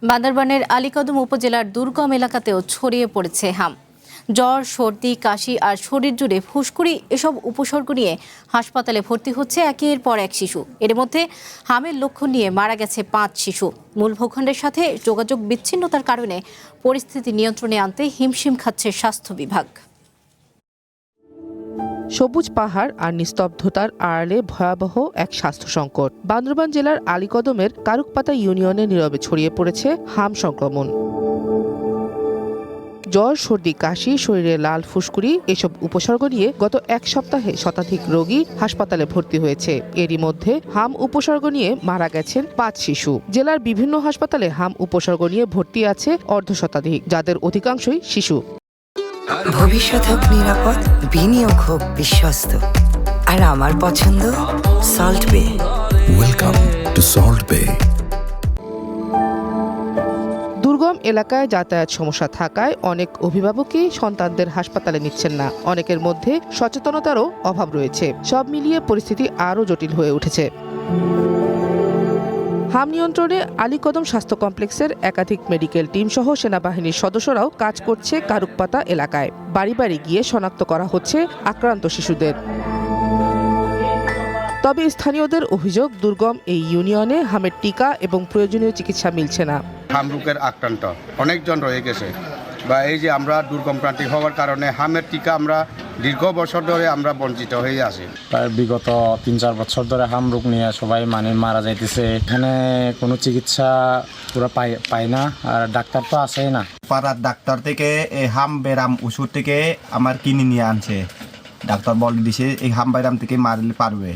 বান্দরবানের আলীকদম উপজেলার দুর্গম এলাকাতেও ছড়িয়ে পড়েছে হাম। জ্বর, সর্দি, কাশি আর শরীর জুড়ে ফুসকুড়ি এসব উপসর্গ নিয়ে হাসপাতালে ভর্তি হচ্ছে একের পর এক শিশু। এর মধ্যে হামের লক্ষণ নিয়ে মারা গেছে 5 শিশু। মূল ভূখণ্ডের সাথে যোগাযোগ বিচ্ছিন্নতার কারণে পরিস্থিতি নিয়ন্ত্রণে আনতে হিমশিম খাচ্ছে স্বাস্থ্য বিভাগ। সবুজ পাহাড় আর নিস্তব্ধতার আড়ালে ভয়াবহ এক স্বাস্থ্য সংকট। বান্দরবান জেলার আলীকদমের কারুকপাতা ইউনিয়নে নীরবে ছড়িয়ে পড়েছে হাম সংক্রমণ। জ্বর, সর্দি, কাশি, শরীরে লাল ফুসকুড়ি এসব উপসর্গ নিয়ে গত এক সপ্তাহে শতাধিক রোগী হাসপাতালে ভর্তি হয়েছে। এরই মধ্যে হাম উপসর্গ নিয়ে মারা গেছেন 5 শিশু। জেলার বিভিন্ন হাসপাতালে হাম উপসর্গ নিয়ে ভর্তি আছে অর্ধশতাধিক, যাদের অধিকাংশই শিশু। ভবিষ্যৎ হোক নিরাপদ, বিনিয়োগ হোক বিশ্বস্ত, আর আমার পছন্দ সল্ট বে। ওয়েলকাম টু সল্ট বে। দুর্গম এলাকায় যাতায়াত সমস্যা থাকায় অনেক অভিভাবকই সন্তানদের হাসপাতালে নিচ্ছেন না। অনেকের মধ্যে সচেতনতারও অভাব রয়েছে। সব মিলিয়ে পরিস্থিতি আরও জটিল হয়ে উঠেছে। হাম নিয়ন্ত্রণে আলীকদম স্বাস্থ্য কমপ্লেক্সের একাধিক মেডিকেল টিম সহ সেনাবাহিনীর সদস্যরাও কাজ করছে কারুকপাতা এলাকায়। বাড়ি বাড়ি গিয়ে শনাক্ত করা হচ্ছে আক্রান্ত শিশুদের। তবে স্থানীয়দের অভিযোগ, দুর্গম এই ইউনিয়নে হামের টিকা এবং প্রয়োজনীয় চিকিৎসা মিলছে না। হাম রোগের আক্রান্ত অনেকজন রয়ে গেছে, বা এই যে আমরা দুর্গম প্রান্তিক হওয়ার কারণে হামের টিকা আমরা দীর্ঘ বছর ধরে আমরা বঞ্চিত হয়ে আছি। প্রায় বিগত 3-4 বছর ধরে হাম রোগ নিয়ে সবাই মারা যাইতেছে। এখানে কোনো চিকিৎসা পুরো পাই না, আর ডাক্তার তো আসেই না। পাড়ার ডাক্তার থেকে এই হাম বেরাম ওষুধ থেকে আমার কিনে নিয়ে আনছে। ডাক্তার বলে দিছে এই হাম বেরাম থেকে মারলে পারবে।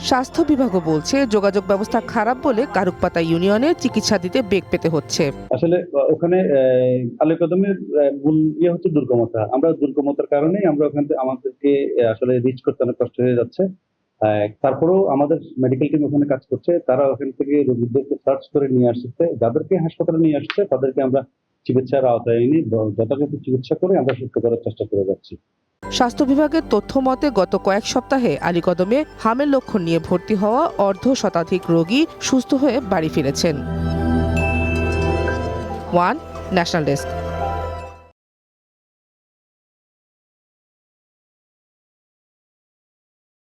স্বাস্থ্য বিভাগও বলছে যোগাযোগ ব্যবস্থা খারাপ বলে কারুকপাতা ইউনিয়নে চিকিৎসা দিতে বেগ পেতে হচ্ছে। আসলে ওখানে আলীকদমের মূল হচ্ছে দুর্গমতা। আমরা দুর্গমতার কারণে আমরা ওখান থেকে আমাদেরকে আসলে রিচ করতে অনেক কষ্ট হয়ে যাচ্ছে। তারপরেও আমাদের মেডিকেল টিম ওখানে কাজ করছে। তারা ওখান থেকে রোগীদেরকে সার্চ করে নিয়ে আসছে। যাদেরকে হাসপাতালে নিয়ে আসছে তাদেরকে আমরা চিকিৎসার আওতায় এনে যথাযথ চিকিৎসা করে আমরা সুস্থ করার চেষ্টা করে যাচ্ছি। স্বাস্থ্য বিভাগের তথ্য মতে গত কয়েক সপ্তাহে আলীকদমে হামের লক্ষণ নিয়ে ভর্তি হওয়া অর্ধশতাধিক রোগী সুস্থ হয়ে বাড়ি ফিরেছেন। One national desk.